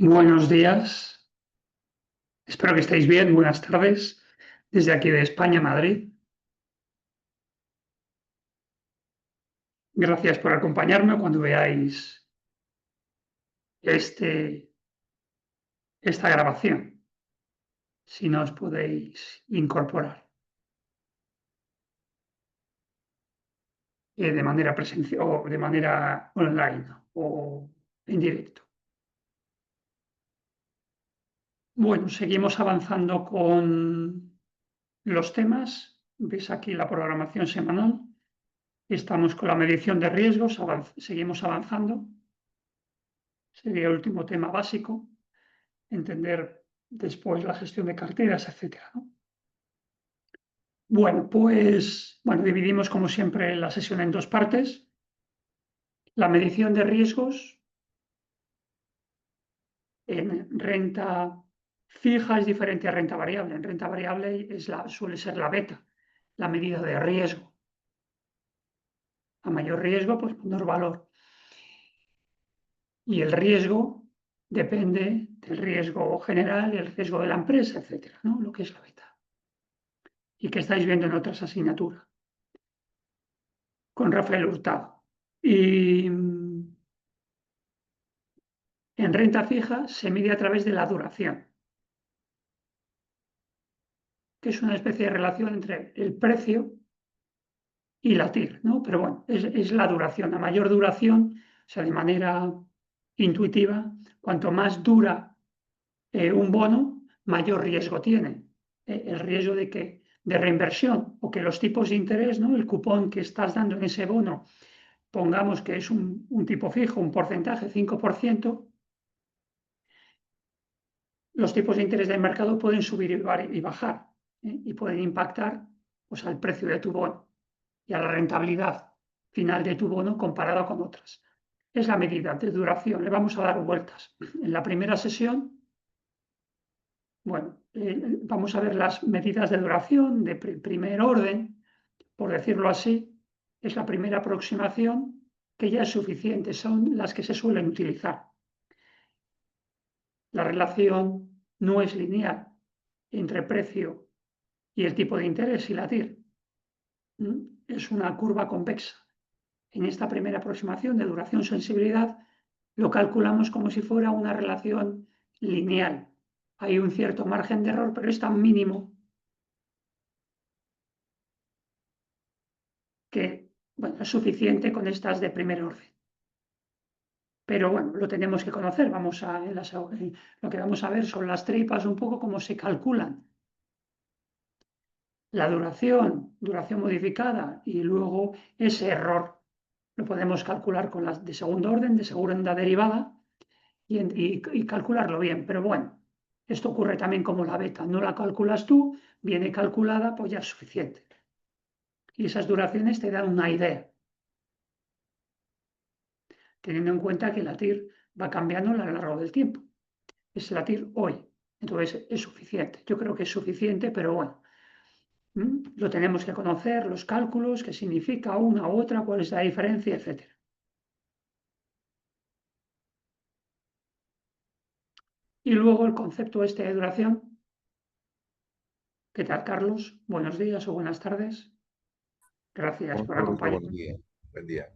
Buenos días, espero que estéis bien. Buenas tardes, desde aquí de España, Madrid. Gracias por acompañarme cuando veáis este, esta grabación, si no os podéis incorporar de manera presencial o de manera online o en directo. Bueno, seguimos avanzando con los temas. Veis aquí la programación semanal. Estamos con la medición de riesgos, seguimos avanzando. Sería el último tema básico, entender después la gestión de carteras, etcétera, ¿no? Bueno, pues dividimos como siempre la sesión en dos partes. La medición de riesgos en renta fija es diferente a renta variable. En renta variable suele ser la beta, la medida de riesgo. A mayor riesgo, pues menor valor. Y el riesgo depende del riesgo general, el riesgo de la empresa, etcétera, ¿no? Lo que es la beta. Y que estáis viendo en otras asignaturas con Rafael Hurtado. Y en renta fija se mide a través de la duración, que es una especie de relación entre el precio y la TIR, ¿no? Pero bueno, es la duración. A mayor duración, o sea, de manera intuitiva, cuanto más dura un bono, mayor riesgo tiene. El riesgo de reinversión o que los tipos de interés, ¿no? El cupón que estás dando en ese bono, pongamos que es un tipo fijo, un porcentaje, 5%, los tipos de interés del mercado pueden subir y bajar, y pueden impactar pues, al precio de tu bono y a la rentabilidad final de tu bono comparado con otras. Es la medida de duración. Le vamos a dar vueltas. En la primera sesión, vamos a ver las medidas de duración de primer orden, por decirlo así. Es la primera aproximación que ya es suficiente, son las que se suelen utilizar. La relación no es lineal entre precio y el tipo de interés y la TIR. Es una curva convexa. En esta primera aproximación de duración-sensibilidad lo calculamos como si fuera una relación lineal. Hay un cierto margen de error, pero es tan mínimo que es suficiente con estas de primer orden. Pero bueno, lo tenemos que conocer. Lo que vamos a ver son las tripas, un poco cómo se calculan la duración modificada y luego ese error lo podemos calcular con las de segundo orden, de segunda derivada y calcularlo bien. Pero bueno, esto ocurre también como la beta. No la calculas tú, viene calculada, pues ya es suficiente. Y esas duraciones te dan una idea, teniendo en cuenta que la TIR va cambiando a lo largo del tiempo. Es la TIR hoy. Entonces es suficiente. Yo creo que es suficiente, pero bueno, lo tenemos que conocer, los cálculos, qué significa una u otra, cuál es la diferencia, etc. Y luego el concepto este de duración. ¿Qué tal, Carlos? Buenos días o buenas tardes. Gracias por Buenos acompañarme. días. Buen día.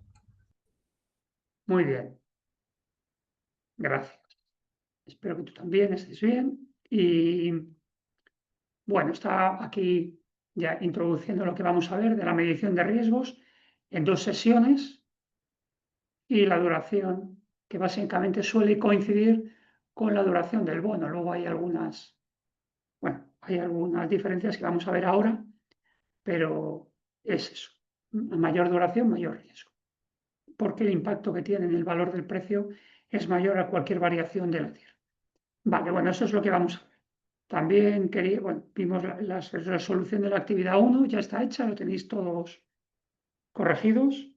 Muy bien, gracias. Espero que tú también estés bien. Y bueno, está aquí ya introduciendo lo que vamos a ver de la medición de riesgos en dos sesiones y la duración, que básicamente suele coincidir con la duración del bono. Luego hay algunas diferencias que vamos a ver ahora, pero es eso. A mayor duración, mayor riesgo. Porque el impacto que tiene en el valor del precio es mayor a cualquier variación de la TIR. Vale, bueno, eso es lo que vamos a ver. También vimos la resolución de la actividad 1, ya está hecha, lo tenéis todos corregidos.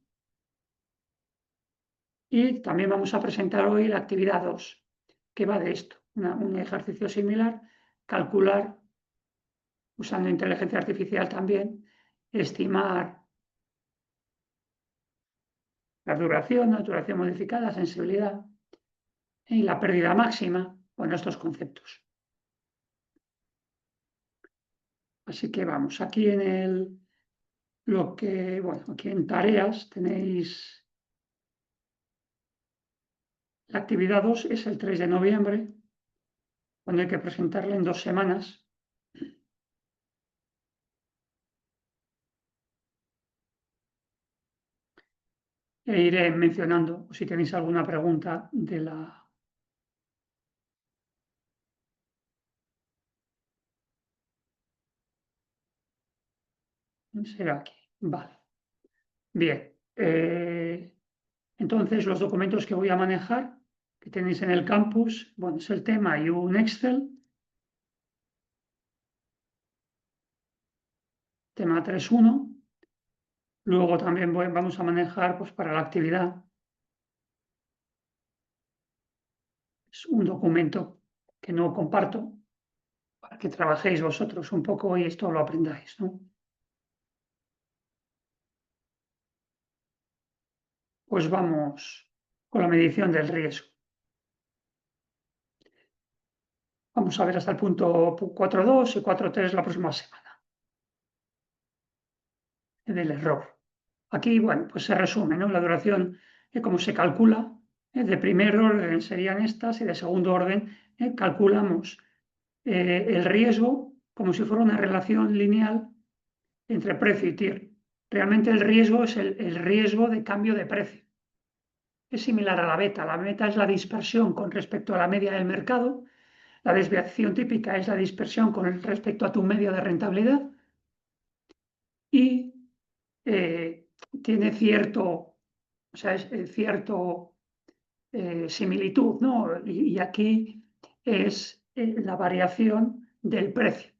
Y también vamos a presentar hoy la actividad 2, que va de esto, un ejercicio similar, calcular, usando inteligencia artificial también, estimar la duración modificada, sensibilidad y la pérdida máxima Bueno, estos conceptos. Así que vamos, aquí aquí en tareas tenéis la actividad 2, es el 3 de noviembre, cuando hay que presentarla en 2 semanas. E iré mencionando, si tenéis alguna pregunta de la... Será aquí. Vale. Bien. Entonces, los documentos que voy a manejar, que tenéis en el campus, bueno, es el tema y un Excel. Tema 3.1. Luego también vamos a manejar, pues para la actividad, es un documento que no comparto, para que trabajéis vosotros un poco y esto lo aprendáis, ¿no? Pues vamos con la medición del riesgo. Vamos a ver hasta el punto 4.2 y 4.3 la próxima semana, del error. Aquí, bueno, pues se resume, ¿no? La duración, cómo se calcula. De primer orden serían estas y de segundo orden calculamos el riesgo como si fuera una relación lineal entre precio y TIR. Realmente el riesgo es el riesgo de cambio de precio. Es similar a la beta. La beta es la dispersión con respecto a la media del mercado. La desviación típica es la dispersión con respecto a tu media de rentabilidad. Y tiene cierto similitud, ¿no? Y aquí es la variación del precio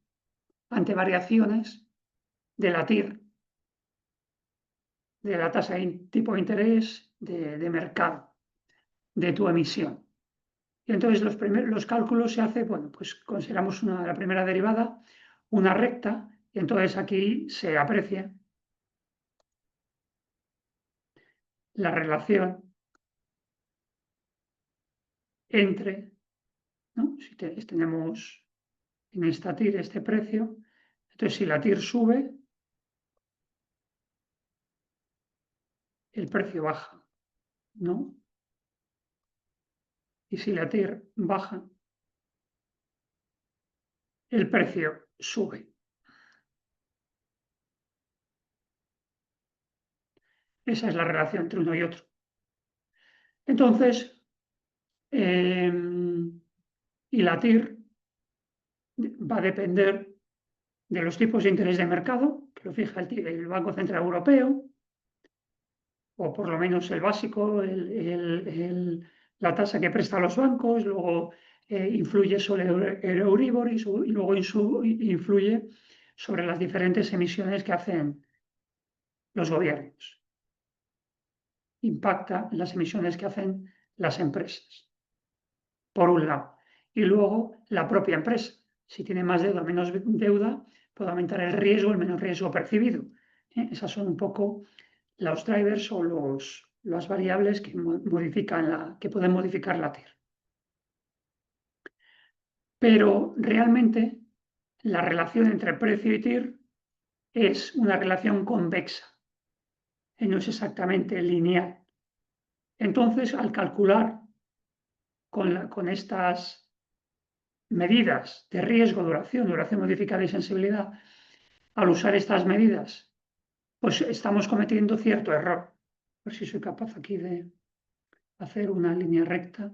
ante variaciones de la TIR, de la tasa de tipo de interés de mercado, de tu emisión. Y entonces los cálculos se hacen, bueno, pues consideramos la primera derivada, una recta, y entonces aquí se aprecia la relación entre, ¿no? Si tenemos en esta TIR este precio, entonces si la TIR sube, el precio baja, ¿no? Y si la TIR baja, el precio sube. Esa es la relación entre uno y otro. Entonces, y la TIR va a depender de los tipos de interés de mercado, que lo fija el Banco Central Europeo, o por lo menos el básico, la tasa que presta a los bancos, luego influye sobre el Euribor y luego influye sobre las diferentes emisiones que hacen los gobiernos. Impacta en las emisiones que hacen las empresas, por un lado. Y luego la propia empresa. Si tiene más deuda o menos deuda, puede aumentar el riesgo, el menos riesgo percibido. Esas son un poco los drivers o las variables que pueden modificar la TIR. Pero realmente la relación entre precio y TIR es una relación convexa, no es exactamente lineal. Entonces, al calcular con estas medidas de riesgo, duración modificada y sensibilidad, al usar estas medidas, pues estamos cometiendo cierto error. A ver si soy capaz aquí de hacer una línea recta.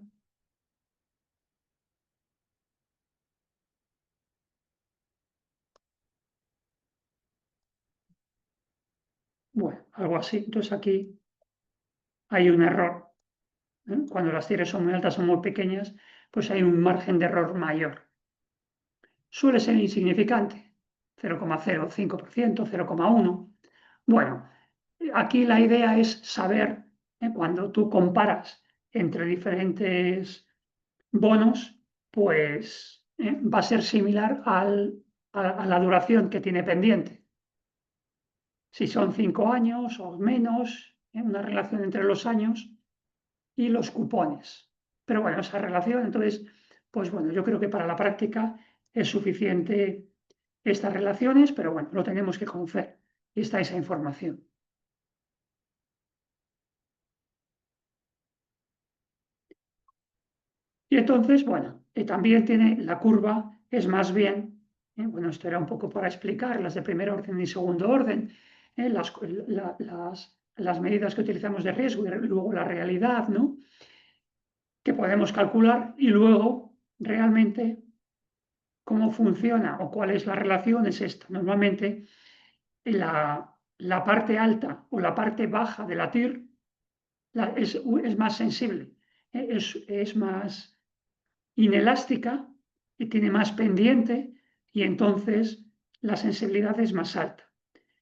Bueno, algo así. Entonces aquí hay un error. Cuando las TIR son muy altas o muy pequeñas, pues hay un margen de error mayor. Suele ser insignificante, 0,05%, 0,1%. Bueno, aquí la idea es saber, cuando tú comparas entre diferentes bonos, pues va a ser similar a la duración que tiene pendiente. Si son 5 años o menos, una relación entre los años y los cupones. Pero bueno, esa relación entonces pues bueno, yo creo que para la práctica es suficiente estas relaciones, pero bueno, lo tenemos que conocer y está esa información. Y entonces, bueno, también tiene la curva, es más bien, bueno, esto era un poco para explicar las de primer orden y segundo orden, las medidas que utilizamos de riesgo y luego la realidad, ¿no? Que podemos calcular y luego realmente cómo funciona o cuál es la relación es esta. Normalmente la parte alta o la parte baja de la TIR es más sensible, es más inelástica y tiene más pendiente y entonces la sensibilidad es más alta.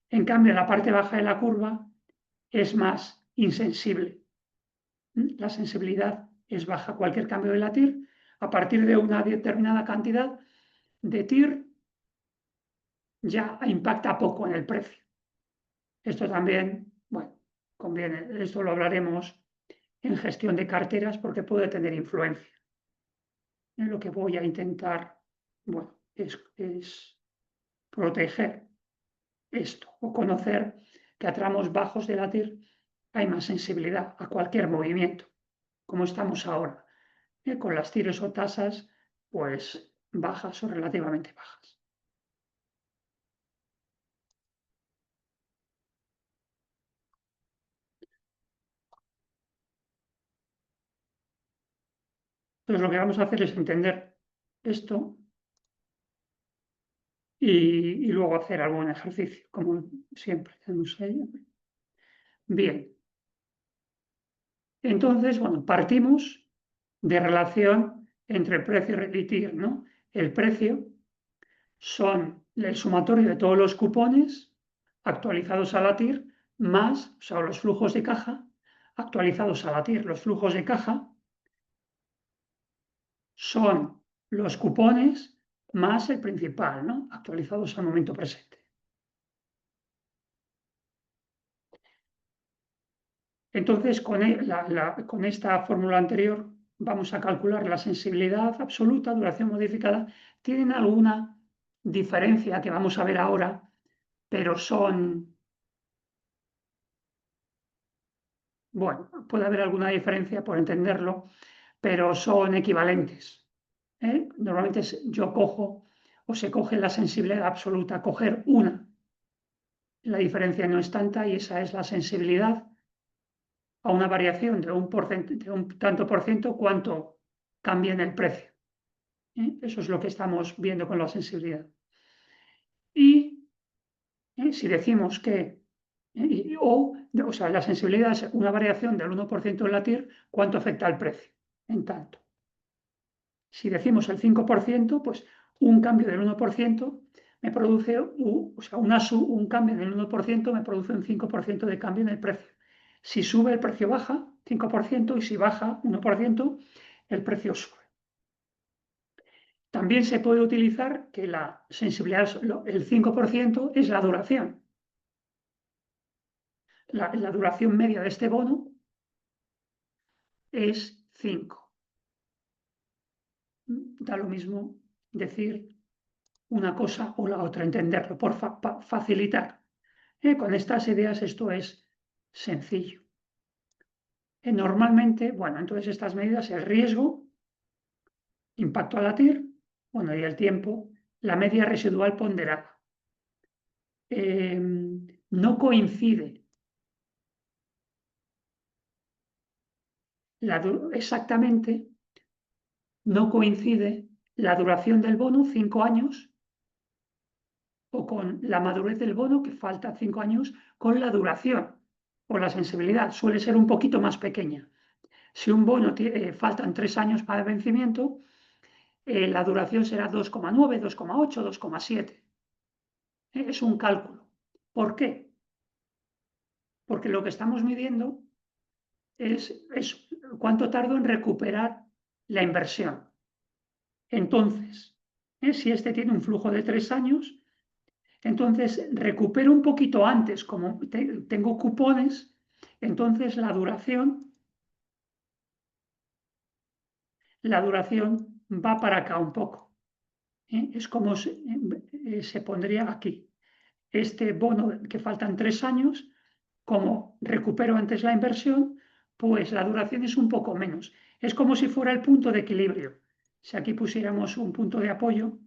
En cambio, la parte baja de la curva es más insensible. La sensibilidad es baja. Cualquier cambio de la TIR, a partir de una determinada cantidad de TIR, ya impacta poco en el precio. Esto también, bueno, conviene, esto lo hablaremos en gestión de carteras porque puede tener influencia. Lo que voy a intentar, bueno, es proteger esto o conocer que a tramos bajos de la TIR hay más sensibilidad a cualquier movimiento, como estamos ahora, con las TIRs o tasas pues bajas o relativamente bajas. Entonces lo que vamos a hacer es entender esto y luego hacer algún ejercicio, como siempre tenemos ahí. Bien, entonces, bueno, partimos de relación entre precio y TIR, ¿no? El precio son el sumatorio de todos los cupones actualizados a la TIR más, o sea, los flujos de caja actualizados a la TIR. Los flujos de caja son los cupones más el principal, ¿no? Actualizados al momento presente. Entonces, con esta fórmula anterior vamos a calcular la sensibilidad absoluta, duración modificada. Tienen alguna diferencia que vamos a ver ahora, pero son, bueno, puede haber alguna diferencia por entenderlo, pero son equivalentes. Normalmente yo cojo o se coge la sensibilidad absoluta, coger una. La diferencia no es tanta y esa es la sensibilidad a una variación de un tanto por ciento cuanto cambia en el precio. Eso es lo que estamos viendo con la sensibilidad. Y si decimos que, o sea, la sensibilidad es una variación del 1% en la TIR, ¿cuánto afecta al precio? En tanto. Si decimos el 5%, pues un cambio del 1% me produce, o sea, un cambio del 1% me produce un 5% de cambio en el precio. Si sube el precio baja 5% y si baja 1%, el precio sube. También se puede utilizar que la sensibilidad, el 5% es la duración. La duración media de este bono es 5. Da lo mismo decir una cosa o la otra, entenderlo, por facilitar. Con estas ideas esto es sencillo. Normalmente, bueno, entonces estas medidas, el riesgo, impacto a la TIR, bueno, y el tiempo, la media residual ponderada. No coincide exactamente, no coincide la duración del bono, 5 años, o con la madurez del bono, que falta 5 años, con la duración o la sensibilidad. Suele ser un poquito más pequeña. Si un bono faltan 3 años para el vencimiento, la duración será 2,9, 2,8, 2,7. Es un cálculo. ¿Por qué? Porque lo que estamos midiendo es cuánto tardo en recuperar la inversión. Entonces, si este tiene un flujo de 3 años, entonces recupero un poquito antes, como tengo cupones, entonces la duración va para acá un poco. Es como se pondría aquí. Este bono que faltan 3 años, como recupero antes la inversión, pues la duración es un poco menos. Es como si fuera el punto de equilibrio. Si aquí pusiéramos un punto de apoyo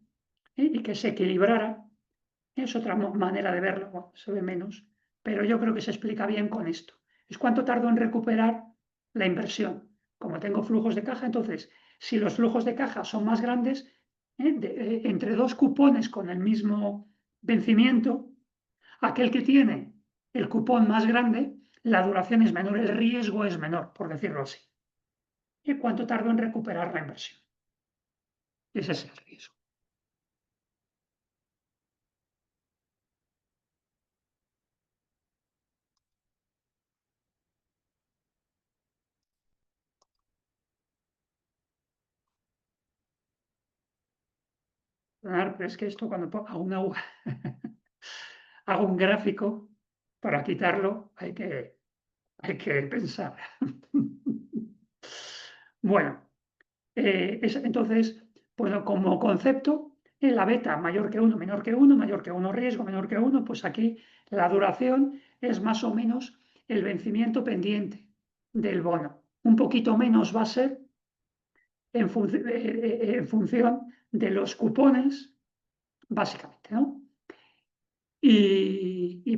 y que se equilibrara, es otra manera de verlo, bueno, se ve menos, pero yo creo que se explica bien con esto. Es cuánto tardo en recuperar la inversión. Como tengo flujos de caja, entonces, si los flujos de caja son más grandes, entre dos cupones con el mismo vencimiento, aquel que tiene el cupón más grande, la duración es menor, el riesgo es menor, por decirlo así. ¿Y cuánto tardo en recuperar la inversión? Ese es el riesgo. Claro, pero es que esto cuando hago un gráfico, para quitarlo hay que pensar. Bueno, entonces, bueno, como concepto, en la beta mayor que 1, menor que 1, mayor que 1 riesgo, menor que 1, pues aquí la duración es más o menos el vencimiento pendiente del bono. Un poquito menos va a ser en función de los cupones, básicamente, ¿no? Y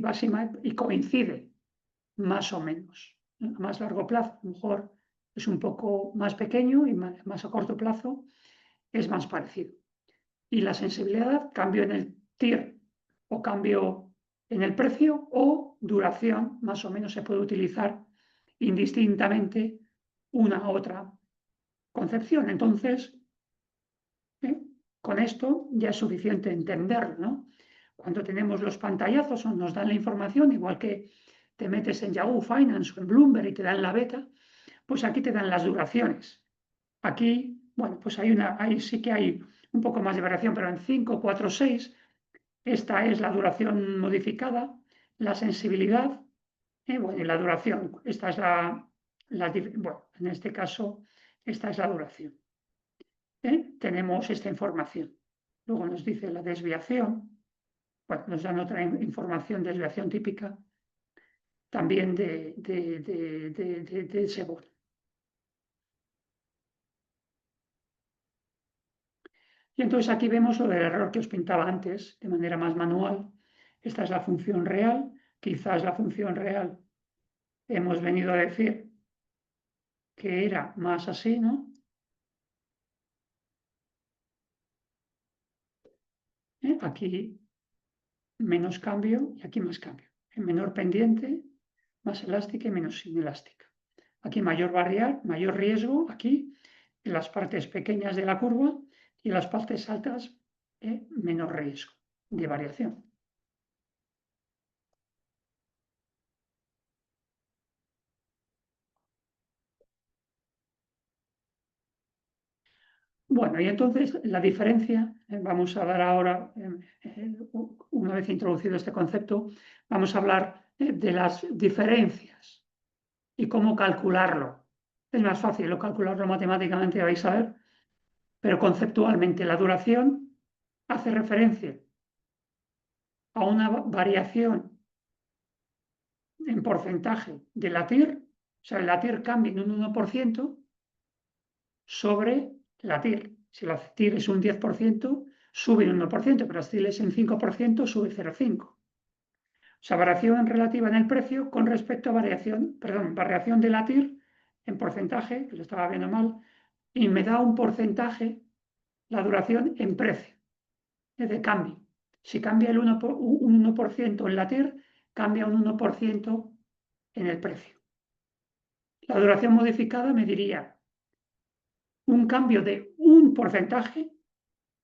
coincide más o menos. A más largo plazo, a lo mejor es un poco más pequeño y más a corto plazo es más parecido. Y la sensibilidad, cambio en el TIR o cambio en el precio o duración, más o menos se puede utilizar indistintamente una u otra concepción. Entonces, con esto ya es suficiente entenderlo, ¿no? Cuando tenemos los pantallazos o nos dan la información, igual que te metes en Yahoo Finance o en Bloomberg y te dan la beta, pues aquí te dan las duraciones. Aquí, bueno, pues ahí sí que hay un poco más de variación, pero en 5, 4, 6, esta es la duración modificada, la sensibilidad, bueno, y la duración. Esta es bueno, en este caso, esta es la duración. Tenemos esta información. Luego nos dice la desviación, bueno, nos dan otra información, desviación típica, también de ese bono. Y entonces aquí vemos lo del error que os pintaba antes, de manera más manual. Esta es la función real. Quizás la función real hemos venido a decir que era más así, ¿no? Aquí menos cambio y aquí más cambio. En menor pendiente, más elástica y menos inelástica. Aquí mayor riesgo, aquí en las partes pequeñas de la curva y en las partes altas menor riesgo de variación. Bueno, y entonces la diferencia, vamos a dar ahora, una vez introducido este concepto, vamos a hablar de las diferencias y cómo calcularlo. Es más fácil calcularlo matemáticamente, vais a ver, pero conceptualmente la duración hace referencia a una variación en porcentaje de la TIR, o sea, la TIR cambia en un 1% sobre la TIR. Si la TIR es un 10%, sube un 1%, pero si es en 5%, sube 0,5%. O sea, variación relativa en el precio con respecto a variación de la TIR en porcentaje, que lo estaba viendo mal, y me da un porcentaje, la duración en precio, de cambio. Si cambia un 1% en la TIR, cambia un 1% en el precio. La duración modificada me diría un cambio de un porcentaje,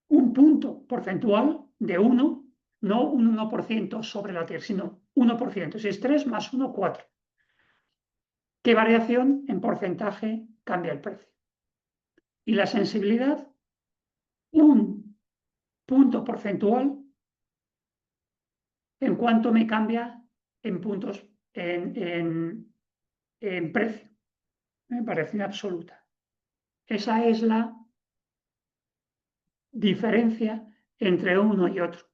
un punto porcentual de 1, no un 1% sobre la TIR, sino 1%. Si es 3 más 1, 4. ¿Qué variación en porcentaje cambia el precio? Y la sensibilidad, un punto porcentual en cuánto me cambia en puntos en precio, en variación absoluta. Esa es la diferencia entre uno y otro.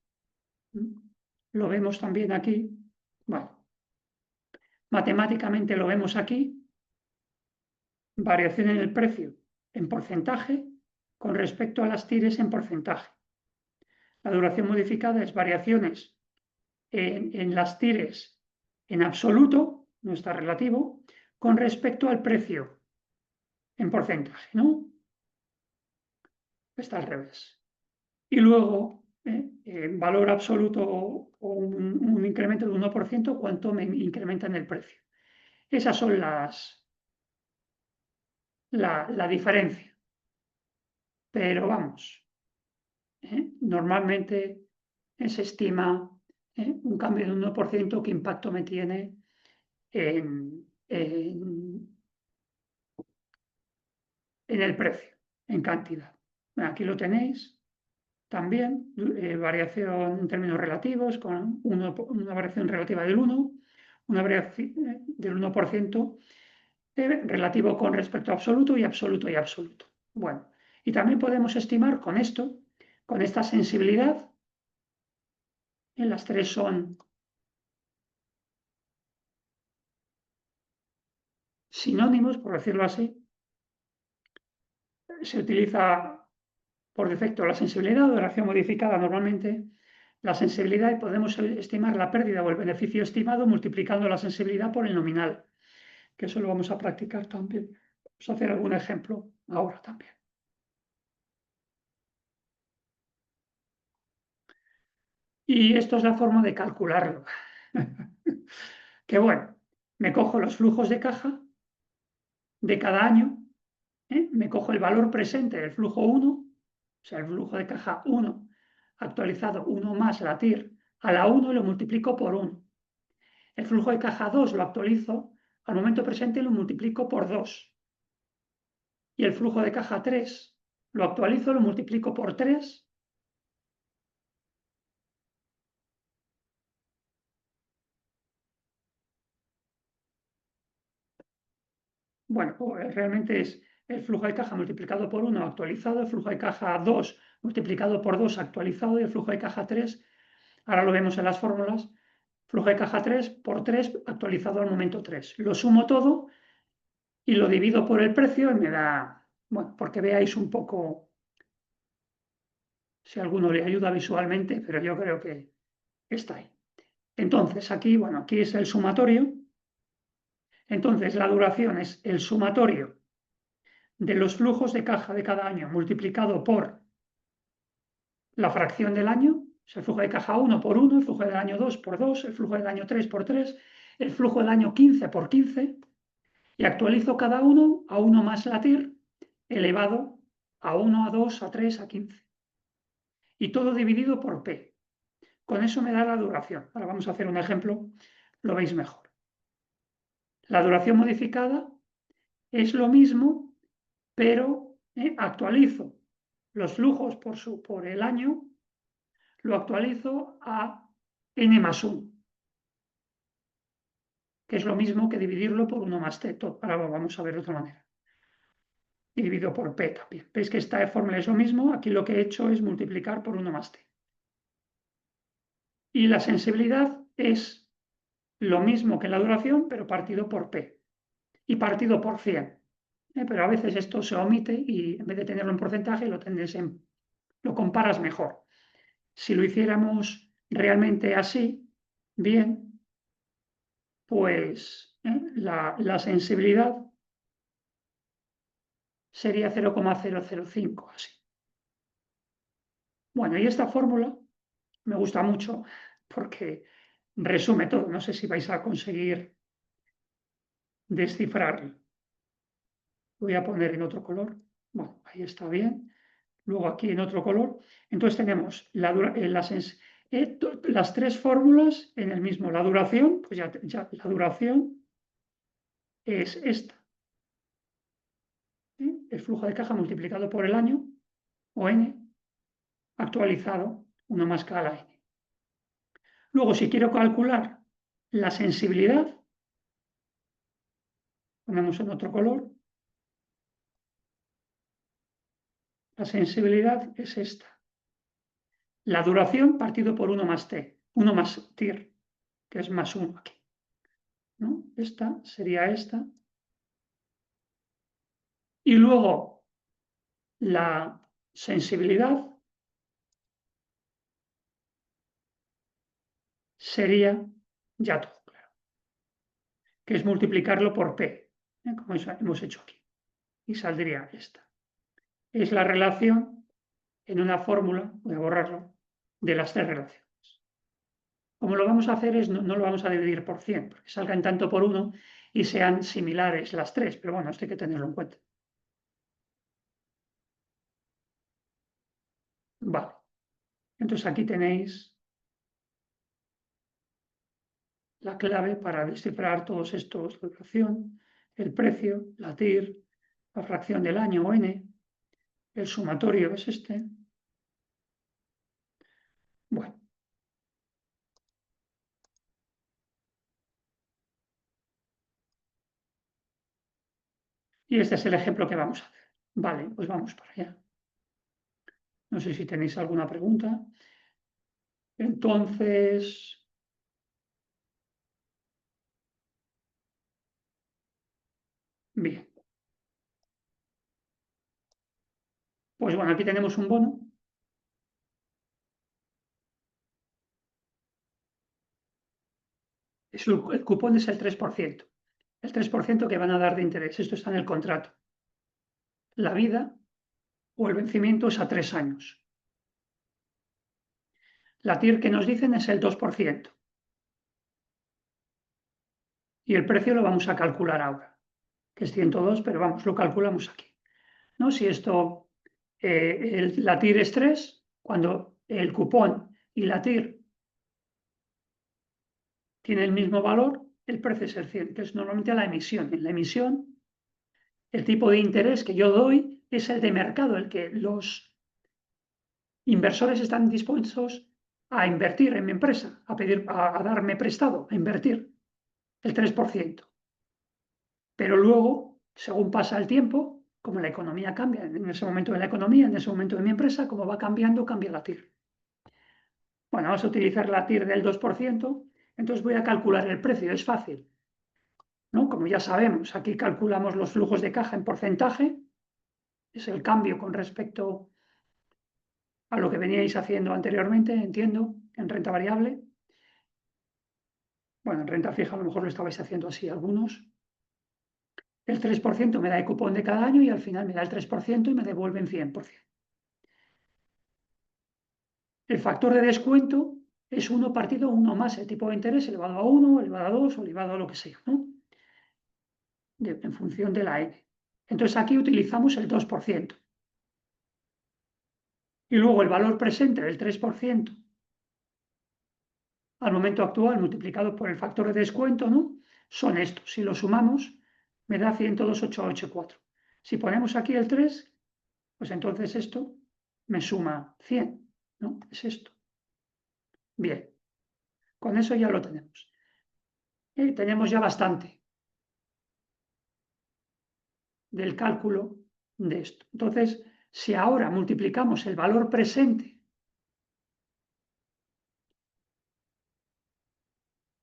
Lo vemos también aquí. Bueno, matemáticamente lo vemos aquí. Variación en el precio en porcentaje con respecto a las tires en porcentaje. La duración modificada es variaciones en las tires en absoluto, no está relativo, con respecto al precio en porcentaje, ¿no? Está al revés. Y luego, en valor absoluto o un incremento de 1%, ¿cuánto me incrementa en el precio? Esas son la diferencia. Pero vamos, normalmente se estima un cambio de un 1%, qué impacto me tiene en el precio, en cantidad. Aquí lo tenéis también, variación en términos relativos, con una variación relativa del 1, una variación del 1% relativo con respecto a absoluto y absoluto y absoluto. Bueno, y también podemos estimar con esto, con esta sensibilidad, las tres son sinónimos, por decirlo así. Se utiliza por defecto la sensibilidad o duración modificada normalmente, la sensibilidad, y podemos estimar la pérdida o el beneficio estimado multiplicando la sensibilidad por el nominal, que eso lo vamos a practicar también. Vamos a hacer algún ejemplo ahora también. Y esto es la forma de calcularlo. Que bueno, me cojo los flujos de caja de cada año, me cojo el valor presente del flujo 1, o sea, el flujo de caja 1 actualizado 1 más la TIR a la 1 y lo multiplico por 1. El flujo de caja 2 lo actualizo al momento presente y lo multiplico por 2. Y el flujo de caja 3 lo actualizo, lo multiplico por 3. Bueno, realmente es el flujo de caja multiplicado por 1 actualizado, el flujo de caja 2 multiplicado por 2 actualizado y el flujo de caja 3, ahora lo vemos en las fórmulas, flujo de caja 3 por 3 actualizado al momento 3. Lo sumo todo y lo divido por el precio y me da, bueno, porque veáis un poco si a alguno le ayuda visualmente, pero yo creo que está ahí. Entonces, aquí, bueno, aquí es el sumatorio. Entonces, la duración es el sumatorio de los flujos de caja de cada año multiplicado por la fracción del año, o sea, el flujo de caja 1 por 1, el flujo del año 2 por 2, el flujo del año 3 por 3, el flujo del año 15 por 15, y actualizo cada uno a 1 más la TIR elevado a 1, a 2, a 3, a 15. Y todo dividido por P. Con eso me da la duración. Ahora vamos a hacer un ejemplo, lo veis mejor. La duración modificada es lo mismo, pero actualizo los flujos por el año, lo actualizo a n más 1, que es lo mismo que dividirlo por 1 más t. Ahora lo vamos a ver de otra manera. Y divido por p también. Veis que esta fórmula es lo mismo, aquí lo que he hecho es multiplicar por 1 más t. Y la sensibilidad es lo mismo que la duración, pero partido por p y partido por 100. Pero a veces esto se omite y en vez de tenerlo en porcentaje lo comparas mejor. Si lo hiciéramos realmente así, bien, pues la sensibilidad sería 0,005, así. Bueno, y esta fórmula me gusta mucho porque resume todo. No sé si vais a conseguir descifrarlo. Voy a poner en otro color. Bueno, ahí está bien. Luego aquí en otro color. Entonces tenemos las tres fórmulas en el mismo. La duración, pues ya la duración es esta. El flujo de caja multiplicado por el año, o n, actualizado, 1 más k a la n. Luego, si quiero calcular la sensibilidad, ponemos en otro color, La sensibilidad es esta. La duración partido por 1 más t, 1 más tir, que es más 1 aquí, ¿no? Esta sería esta. Y luego la sensibilidad sería ya todo, claro, que es multiplicarlo por p, como hemos hecho aquí. Y saldría esta. Es la relación en una fórmula, voy a borrarlo, de las tres relaciones. Como lo vamos a hacer es, no lo vamos a dividir por 100, porque salgan tanto por 1 y sean similares las tres, pero bueno, esto hay que tenerlo en cuenta. Vale, entonces aquí tenéis la clave para descifrar todos estos, la duración, el precio, la TIR, la fracción del año o n, el sumatorio es este. Bueno, y este es el ejemplo que vamos a hacer. Vale, pues vamos para allá. No sé si tenéis alguna pregunta. Entonces, bien. Pues bueno, aquí tenemos un bono. El cupón es el 3%. El 3% que van a dar de interés. Esto está en el contrato. La vida o el vencimiento es a 3 años. La TIR que nos dicen es el 2%. Y el precio lo vamos a calcular ahora, que es 102, pero vamos, lo calculamos aquí. ¿No? Si esto, la TIR es 3, cuando el cupón y la TIR tienen el mismo valor, el precio es el 100, que es normalmente la emisión. En la emisión, el tipo de interés que yo doy es el de mercado, el que los inversores están dispuestos a invertir en mi empresa, a darme prestado, a invertir el 3%. Pero luego, según pasa el tiempo, como la economía cambia, en ese momento de la economía, en ese momento de mi empresa, como va cambiando, cambia la TIR. Bueno, vamos a utilizar la TIR del 2%, entonces voy a calcular el precio, es fácil, ¿no? Como ya sabemos, aquí calculamos los flujos de caja en porcentaje, es el cambio con respecto a lo que veníais haciendo anteriormente, entiendo, en renta variable. Bueno, en renta fija a lo mejor lo estabais haciendo así algunos. El 3% me da el cupón de cada año y al final me da el 3% y me devuelven 100%. El factor de descuento es 1 partido 1 más el tipo de interés elevado a 1, elevado a 2 o elevado a lo que sea, ¿no? En función de la n. Entonces aquí utilizamos el 2%. Y luego el valor presente del 3% al momento actual multiplicado por el factor de descuento, ¿no? Son estos. Si lo sumamos, me da 102,884. Si ponemos aquí el 3, pues entonces esto me suma 100, ¿no? Es esto. Bien, con eso ya lo tenemos. Tenemos ya bastante del cálculo de esto. Entonces, si ahora multiplicamos el valor presente,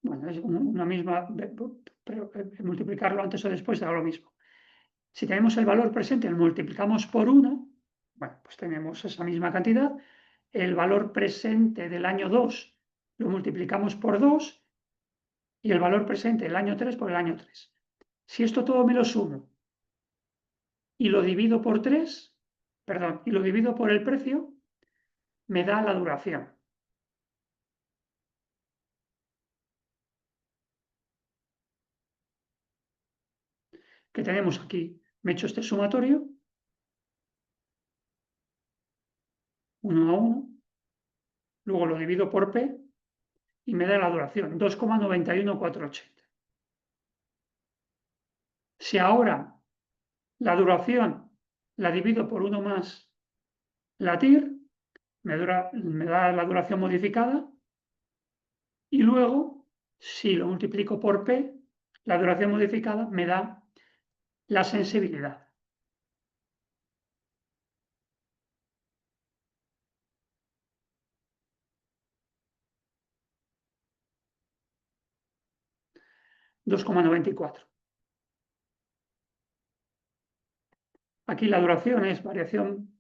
bueno, es una misma, pero multiplicarlo antes o después da lo mismo. Si tenemos el valor presente, lo multiplicamos por 1, bueno, pues tenemos esa misma cantidad. El valor presente del año 2 lo multiplicamos por 2 y el valor presente del año 3 por el año 3. Si esto todo me lo sumo y lo divido por 3, perdón, y lo divido por el precio, me da la duración. Que tenemos aquí. Me echo este sumatorio, 1 a 1, luego lo divido por P y me da la duración, 2,91480. Si ahora la duración la divido por 1 más la TIR, me da la duración modificada, y luego, si lo multiplico por P, la duración modificada me da la sensibilidad. 2,94. Aquí la duración es variación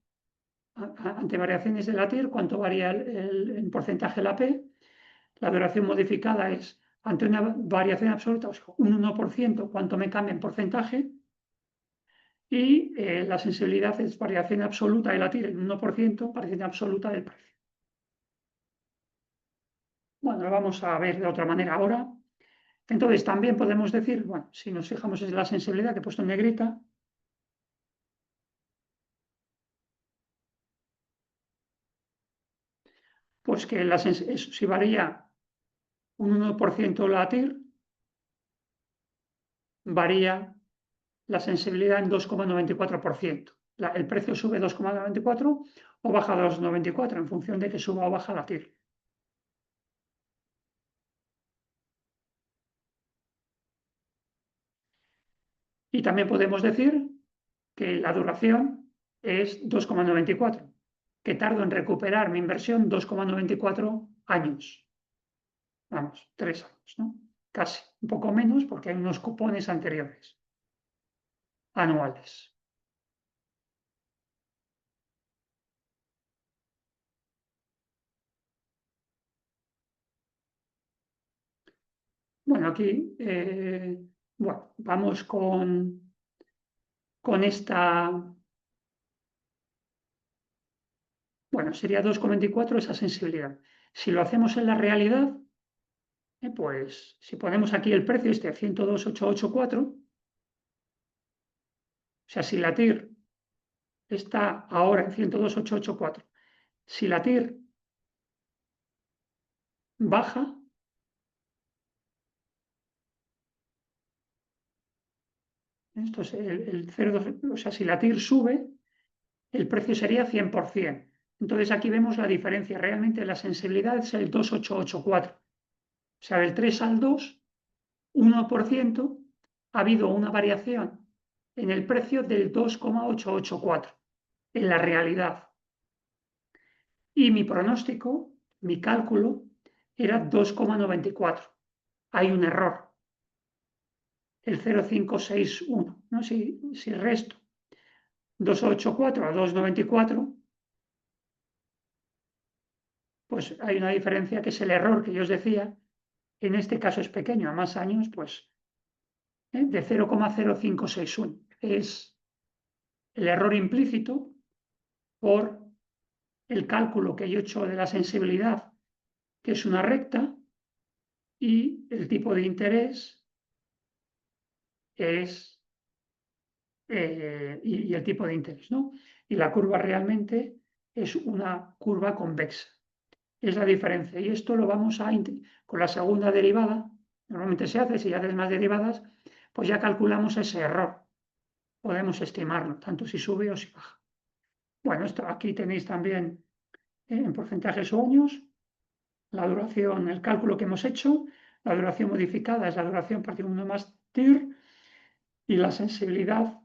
ante variaciones de la TIR, cuánto varía en porcentaje la P. La duración modificada es ante una variación absoluta, o sea, un 1%, cuánto me cambia en porcentaje. Y la sensibilidad es variación absoluta de la TIR en 1%, variación absoluta del precio. Bueno, lo vamos a ver de otra manera ahora. Entonces, también podemos decir, bueno, si nos fijamos en la sensibilidad que he puesto en negrita, pues que si varía un 1% la TIR, varía la sensibilidad en 2,94%. El precio sube 2,94 o baja 2,94 en función de que suba o baja la TIR. Y también podemos decir que la duración es 2,94, que tardo en recuperar mi inversión 2,94 años. Vamos, 3 años, ¿no? Casi, un poco menos porque hay unos cupones anteriores, anuales. Bueno, aquí bueno, vamos con esta. Bueno, sería 2,24 esa sensibilidad. Si lo hacemos en la realidad, pues si ponemos aquí el precio, 102,884, o sea, si la TIR está ahora en 102,884, si la TIR baja, esto es el 0,2, o sea, si la TIR sube, el precio sería 100%. Entonces aquí vemos la diferencia. Realmente la sensibilidad es el 2,884. O sea, del 3 al 2, 1%, ha habido una variación en el precio del 2,884 en la realidad. Y mi pronóstico, mi cálculo, era 2,94. Hay un error, el 0,561. ¿No? Si resto 2,84 a 2,94, pues hay una diferencia que es el error que yo os decía. En este caso es pequeño, a más años, pues de 0,0561. Es el error implícito por el cálculo que yo he hecho de la sensibilidad, que es una recta, y el tipo de interés es, y el tipo de interés, ¿no? Y la curva realmente es una curva convexa. Es la diferencia. Y esto lo vamos a, con la segunda derivada, normalmente se hace, si haces más derivadas, pues ya calculamos ese error. Podemos estimarlo, tanto si sube o si baja. Bueno, esto aquí tenéis también en porcentajes o años, la duración, el cálculo que hemos hecho, la duración modificada es la duración partido 1 más TIR, y la sensibilidad,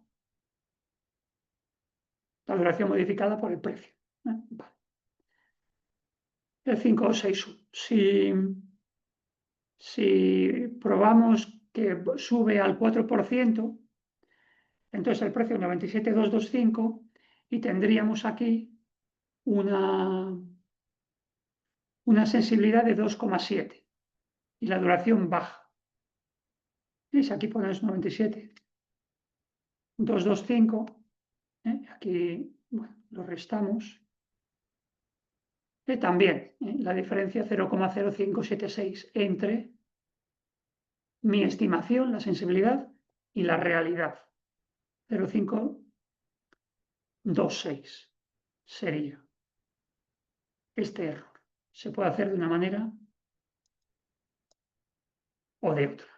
la duración modificada por el precio. Vale. El 5,61. Si probamos que sube al 4%, entonces el precio es 97,225 y tendríamos aquí una sensibilidad de 2,7 y la duración baja. ¿Veis? Aquí ponemos 97,225. Aquí bueno, lo restamos. También la diferencia 0,0576 entre mi estimación, la sensibilidad, y la realidad. 0,526 sería este error. Se puede hacer de una manera o de otra.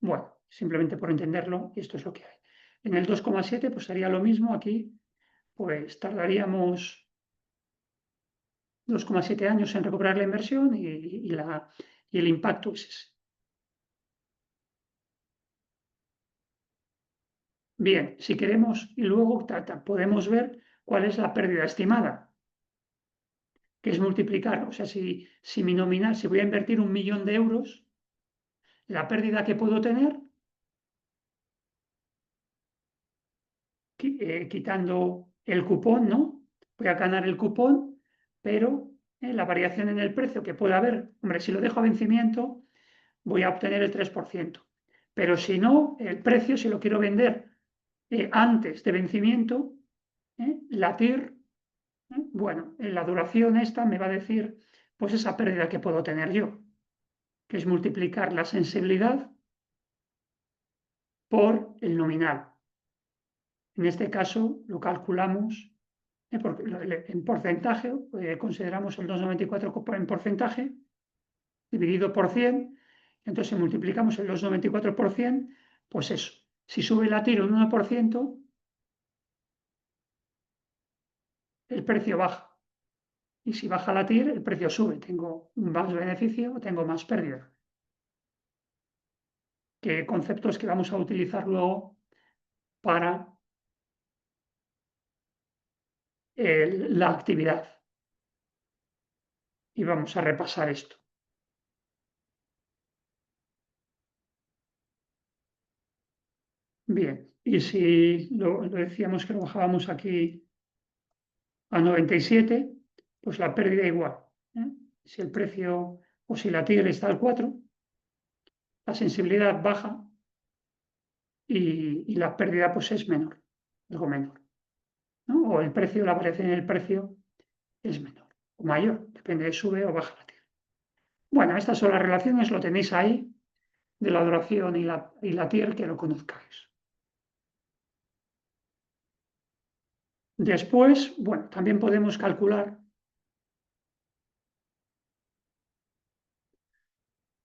Bueno, simplemente por entenderlo, esto es lo que hay. En el 2,7 pues sería lo mismo. Aquí pues tardaríamos 2,7 años en recuperar la inversión y el impacto es ese. Bien, si queremos, y luego podemos ver cuál es la pérdida estimada. que es multiplicar. O sea, si mi nominal, si voy a invertir 1.000.000 de euros, la pérdida que puedo tener, quitando el cupón, ¿no? Voy a ganar el cupón, pero la variación en el precio que pueda haber, hombre, si lo dejo a vencimiento, voy a obtener el 3%. Pero si no, el precio, si lo quiero vender antes de vencimiento, la TIR, bueno, en la duración esta me va a decir pues esa pérdida que puedo tener yo, que es multiplicar la sensibilidad por el nominal. En este caso lo calculamos en porcentaje, consideramos el 2,94 en porcentaje, dividido por 100, entonces si multiplicamos el 2,94 por 100, pues eso, si sube la TIR un 1%, el precio baja. Y si baja la TIR, el precio sube. Tengo más beneficio, tengo más pérdida. ¿Qué conceptos que vamos a utilizar luego para la actividad? Y vamos a repasar esto. Bien, y si lo decíamos que lo bajábamos aquí a 97, pues la pérdida igual. Si el precio o si la TIR está al 4, la sensibilidad baja y la pérdida pues es menor, algo menor, ¿no? O el precio, la variación en el precio es menor o mayor, depende de sube o baja la TIR. Bueno, estas son las relaciones, lo tenéis ahí, de la duración y la TIR, que lo conozcáis. Después, bueno, también podemos calcular,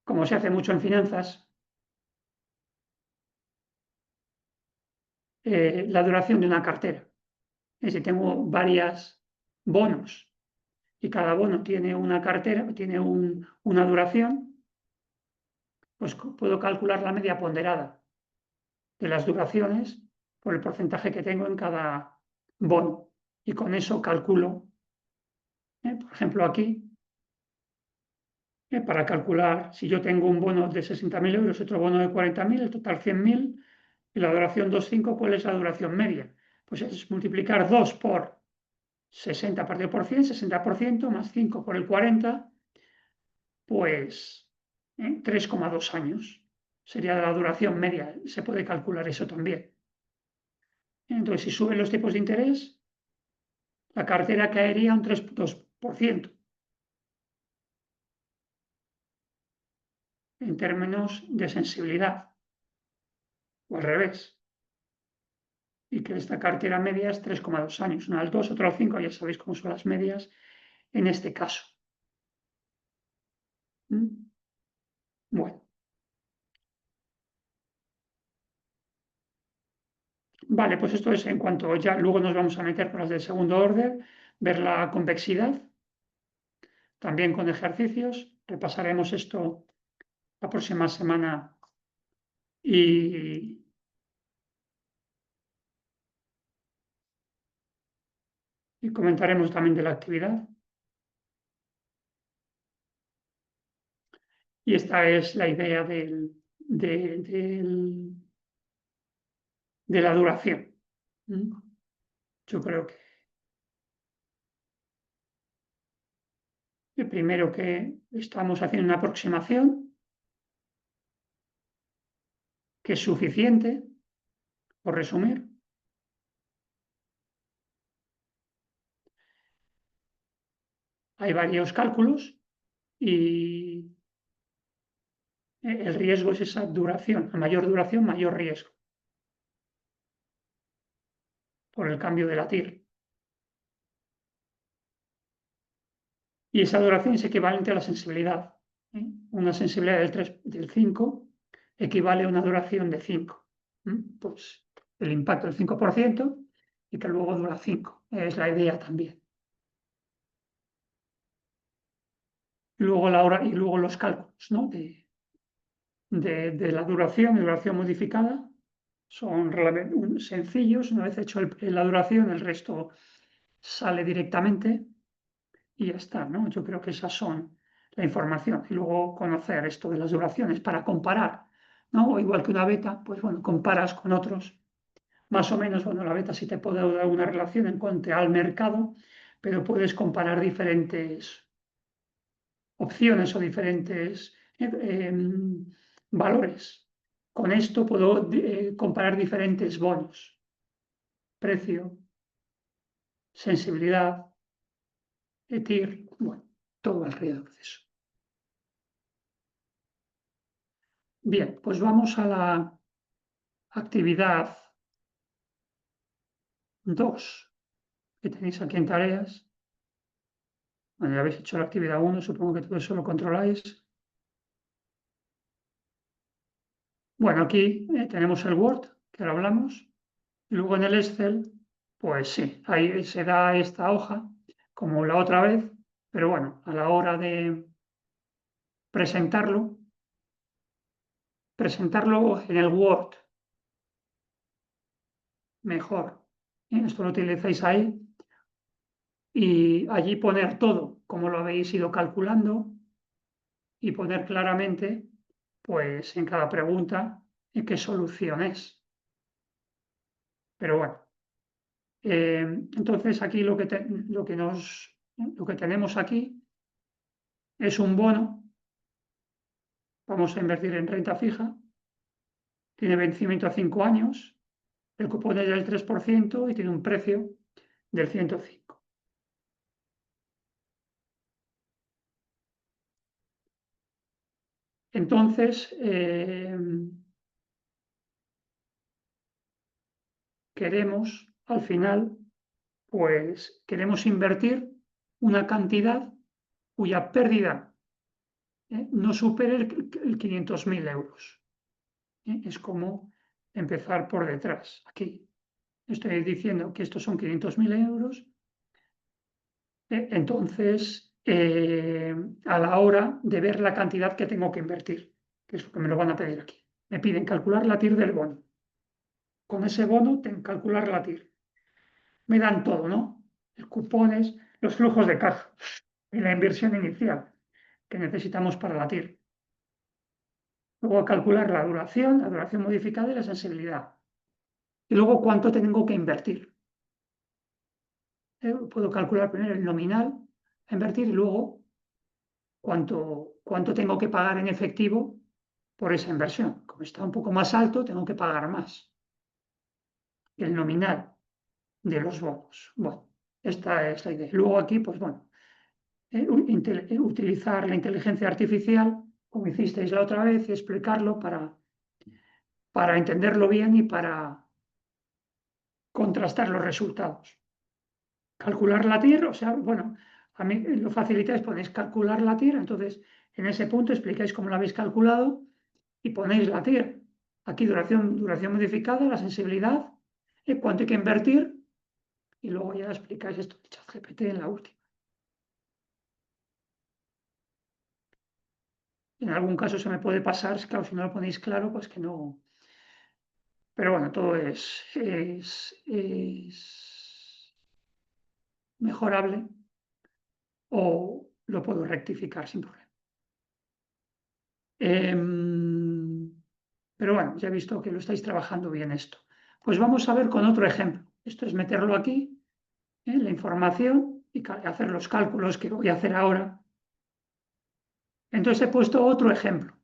como se hace mucho en finanzas, la duración de una cartera. Si tengo varios bonos y cada bono tiene una cartera, tiene una duración, pues puedo calcular la media ponderada de las duraciones por el porcentaje que tengo en cada bono. Y con eso calculo, por ejemplo, aquí, para calcular si yo tengo un bono de 60.000 euros, otro bono de 40.000, el total 100.000, y la duración 2,5, ¿cuál es la duración media? Pues es multiplicar 2 por 60 partido por 100, 60%, más 5 por el 40, pues 3,2 años. Sería la duración media, se puede calcular eso también. Entonces, si suben los tipos de interés, la cartera caería un 2% en términos de sensibilidad, o al revés. Y que esta cartera media es 3,2 años, una al 2, otra al 5, ya sabéis cómo son las medias en este caso. Bueno, vale, pues esto es en cuanto ya luego nos vamos a meter con las del segundo orden, ver la convexidad, también con ejercicios, repasaremos esto la próxima semana y comentaremos también de la actividad. Y esta es la idea de la duración. Yo creo que el primero que estamos haciendo una aproximación que es suficiente, por resumir. Hay varios cálculos y el riesgo es esa duración. A mayor duración, mayor riesgo por el cambio de la TIR. Y esa duración es equivalente a la sensibilidad. Una sensibilidad del 5 equivale a una duración de 5. Pues el impacto del 5% y que luego dura 5. Es la idea también. Y luego, y luego los cálculos, ¿no? de la duración modificada son sencillos. Una vez hecho la duración, el resto sale directamente. y ya está, ¿no? Yo creo que esas son la información. Y luego conocer esto de las duraciones para comparar, ¿no? O igual que una beta, pues bueno, comparas con otros. Más o menos, bueno, la beta sí te puede dar una relación en cuanto al mercado, pero puedes comparar diferentes opciones o diferentes valores. Con esto puedo comparar diferentes bonos, precio, sensibilidad, ETIR, bueno, todo alrededor de eso. Bien, pues vamos a la actividad 2 que tenéis aquí en tareas. Bueno, ya habéis hecho la actividad 1, supongo que todo eso lo controláis. Bueno, aquí tenemos el Word, que ahora hablamos, y luego en el Excel, pues sí, ahí se da esta hoja, como la otra vez, pero bueno, a la hora de presentarlo, presentarlo en el Word mejor. Esto lo utilizáis ahí y allí poner todo, como lo habéis ido calculando, y poner claramente, pues en cada pregunta, qué solución es. Pero bueno. Entonces aquí lo que tenemos aquí es un bono, vamos a invertir en renta fija, tiene vencimiento a 5 años, el cupón es del 3% y tiene un precio del 105. Entonces, queremos, al final, pues queremos invertir una cantidad cuya pérdida no supere el 500.000 euros. Es como empezar por detrás. Aquí estoy diciendo que estos son 500.000 euros. Entonces, a la hora de ver la cantidad que tengo que invertir, que es lo que me lo van a pedir aquí, me piden calcular la TIR del bono. Con ese bono tengo que calcular la TIR. Me dan todo, ¿no? Los cupones, los flujos de caja y la inversión inicial que necesitamos para la TIR. Luego calcular la duración modificada y la sensibilidad. Y luego cuánto tengo que invertir. Puedo calcular primero el nominal a invertir y luego cuánto tengo que pagar en efectivo por esa inversión. Como está un poco más alto, tengo que pagar más. El nominal de los bonos. Bueno, esta es la idea. Luego aquí, pues bueno, utilizar la inteligencia artificial, como hicisteis la otra vez, y explicarlo para entenderlo bien y para contrastar los resultados. Calcular la TIR, o sea, bueno, a mí lo facilitáis, ponéis calcular la TIR, entonces en ese punto explicáis cómo la habéis calculado y ponéis la TIR. Aquí duración modificada, la sensibilidad, cuánto hay que invertir y luego ya explicáis esto de ChatGPT en la última. En algún caso se me puede pasar, claro, si no lo ponéis claro, pues que no. Pero bueno, todo es mejorable o lo puedo rectificar sin problema. Pero bueno, ya he visto que lo estáis trabajando bien esto. Pues vamos a ver con otro ejemplo. Esto es meterlo aquí, la información y hacer los cálculos que voy a hacer ahora. Entonces he puesto otro ejemplo,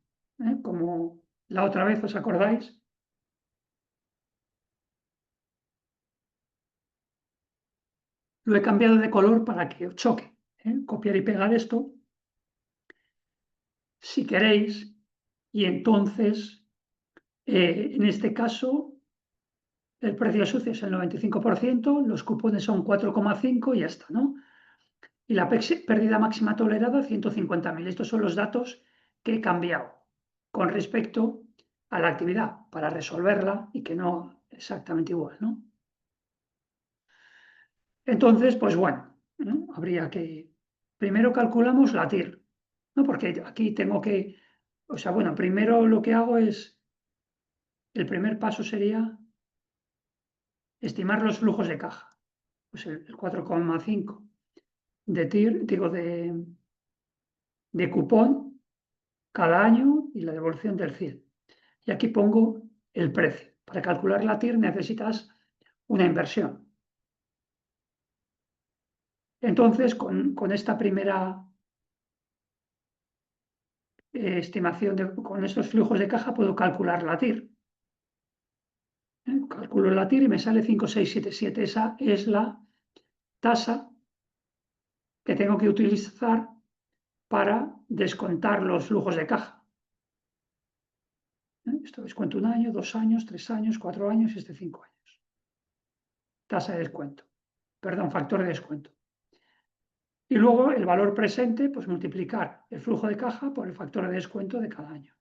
como la otra vez, ¿os acordáis? Lo he cambiado de color para que os choque. Copiar y pegar esto, si queréis, y entonces, en este caso, el precio socio es el 95%, los cupones son 4,5 y ya está, ¿no? Y la pérdida máxima tolerada, 150.000. Estos son los datos que he cambiado con respecto a la actividad para resolverla y que no exactamente igual, ¿no? Entonces, pues bueno, ¿no? Habría que... Primero calculamos la TIR, ¿no? Porque aquí tengo que... O sea, bueno, primero lo que hago es... El primer paso sería estimar los flujos de caja. Pues el 4,5 de TIR, digo, de cupón cada año y la devolución del 100. Y aquí pongo el precio. Para calcular la TIR necesitas una inversión. Entonces, con esta primera estimación, con estos flujos de caja, puedo calcular la TIR. Calculo la TIR y me sale 5,677. Esa es la tasa que tengo que utilizar para descontar los flujos de caja. Esto descuento 1 año, 2 años, 3 años, 4 años y 5 años. Tasa de descuento. Perdón, factor de descuento. Y luego el valor presente, pues multiplicar el flujo de caja por el factor de descuento de cada año.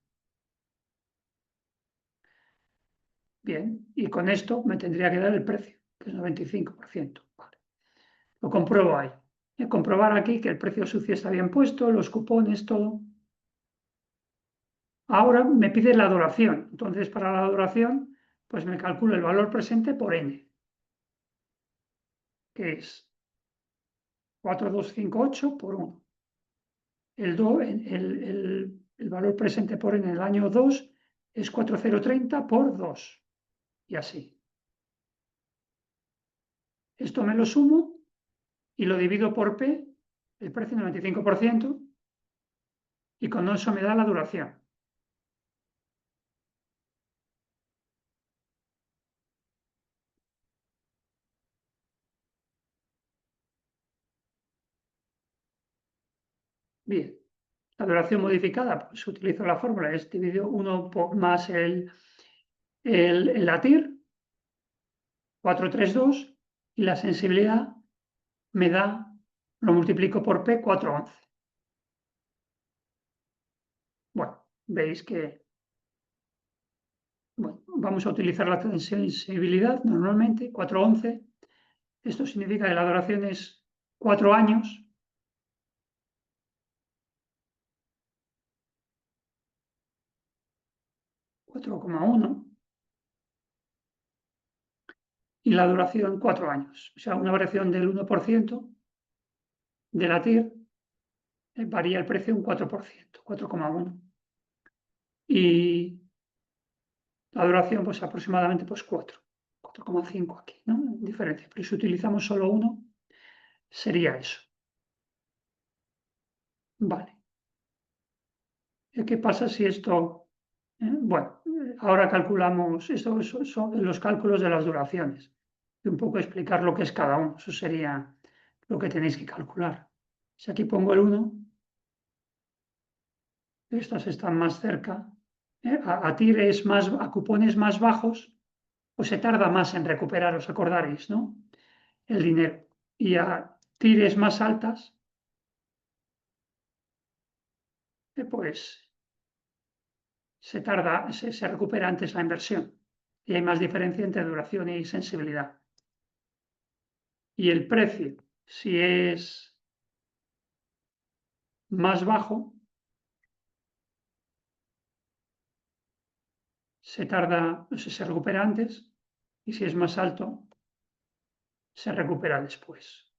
Bien, y con esto me tendría que dar el precio, que es 95%. Vale. Lo compruebo ahí. Comprobar aquí que el precio sucio está bien puesto, los cupones, todo. Ahora me pide la duración. Entonces, para la duración, pues me calculo el valor presente por n, que es 4,258 por 1. El valor presente por n en el año 2 es 4,030 por 2. Y así. Esto me lo sumo y lo divido por P, el precio 95%, y con eso me da la duración. Bien, la duración modificada, pues utilizo la fórmula, es dividido 1 más la TIR, 432, y la sensibilidad me da, lo multiplico por P, 411. Bueno, veis que bueno, vamos a utilizar la sensibilidad normalmente, 411. Esto significa que la duración es 4 años. $4,1 y la duración 4 años. O sea, una variación del 1% de la TIR varía el precio un 4%, 4,1. Y la duración, pues aproximadamente pues 4,5 aquí, ¿no? Diferencia. Pero si utilizamos solo uno, sería eso. Vale. ¿Qué pasa si esto... bueno, ahora calculamos, estos son los cálculos de las duraciones. Y un poco explicar lo que es cada uno. Eso sería lo que tenéis que calcular. Si aquí pongo el 1, estas están más cerca. A tires más, a cupones más bajos, pues se tarda más en recuperar, os acordaréis, ¿no? El dinero. Y a tires más altas, pues se recupera antes la inversión. Y hay más diferencia entre duración y sensibilidad. Y el precio, si es más bajo, se recupera antes, y si es más alto, se recupera después.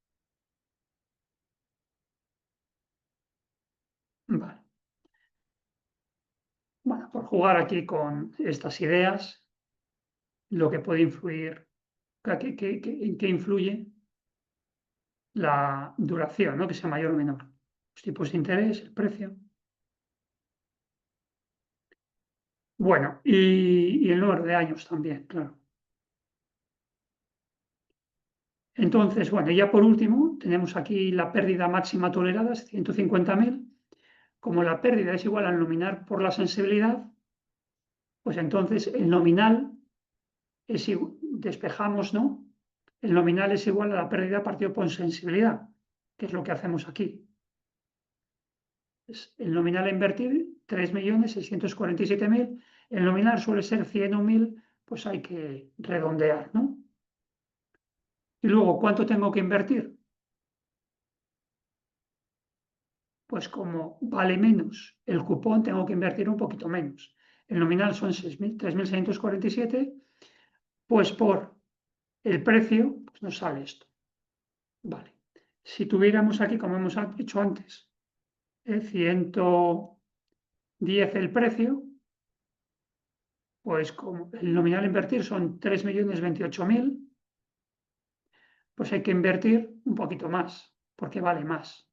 Vale. Bueno, por jugar aquí con estas ideas, lo que puede influir, en qué influye la duración, ¿no? Que sea mayor o menor. Los tipos de interés, el precio. Bueno, y el número de años también, claro. Entonces, bueno, ya por último, tenemos aquí la pérdida máxima tolerada, es 150.000. Como la pérdida es igual al nominal por la sensibilidad, pues entonces el nominal es despejamos, ¿no? El nominal es igual a la pérdida partido por sensibilidad, que es lo que hacemos aquí. El nominal a invertir, 3.647.000. El nominal suele ser 100 o 1.000, pues hay que redondear, ¿no? Y luego, ¿cuánto tengo que invertir? Pues como vale menos el cupón, tengo que invertir un poquito menos. El nominal son 3.647, pues por el precio, pues nos sale esto. Vale. Si tuviéramos aquí, como hemos hecho antes, 110 el precio, pues como el nominal a invertir son 3.028.000, pues hay que invertir un poquito más, porque vale más.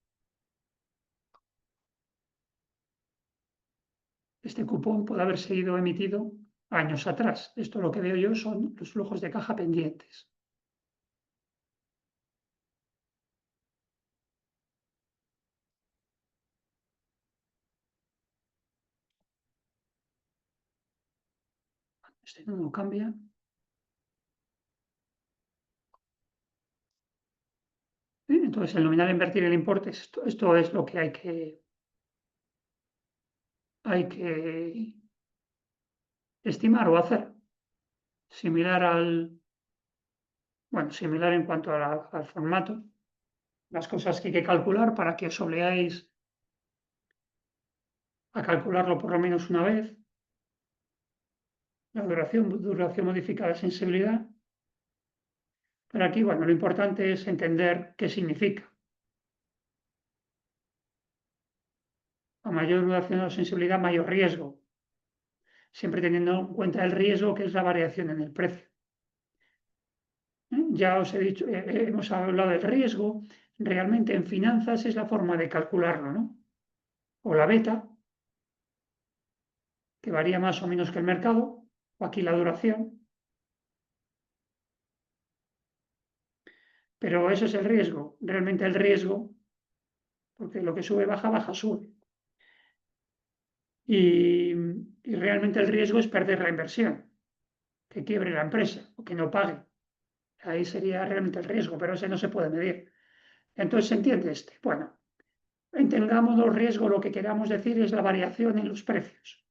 Este cupón puede haber sido emitido años atrás. Esto lo que veo yo son los flujos de caja pendientes. Este no cambia. Entonces, el nominal a invertir el importe, esto es lo que hay que estimar o hacer. Similar en cuanto al formato, las cosas que hay que calcular para que os obligáis a calcularlo por lo menos una vez. La duración modificada de sensibilidad. Pero aquí, bueno, lo importante es entender qué significa. A mayor duración de la sensibilidad, mayor riesgo, siempre teniendo en cuenta el riesgo que es la variación en el precio. Ya os he dicho, hemos hablado del riesgo, realmente en finanzas es la forma de calcularlo, ¿no? O la beta, que varía más o menos que el mercado, o aquí la duración, pero ese es el riesgo, realmente el riesgo, porque lo que sube, baja, baja, sube. Y realmente el riesgo es perder la inversión, que quiebre la empresa o que no pague. Ahí sería realmente el riesgo, pero ese no se puede medir. Entonces, ¿se entiende este? Bueno, entendamos los riesgos, lo que queramos decir es la variación en los precios,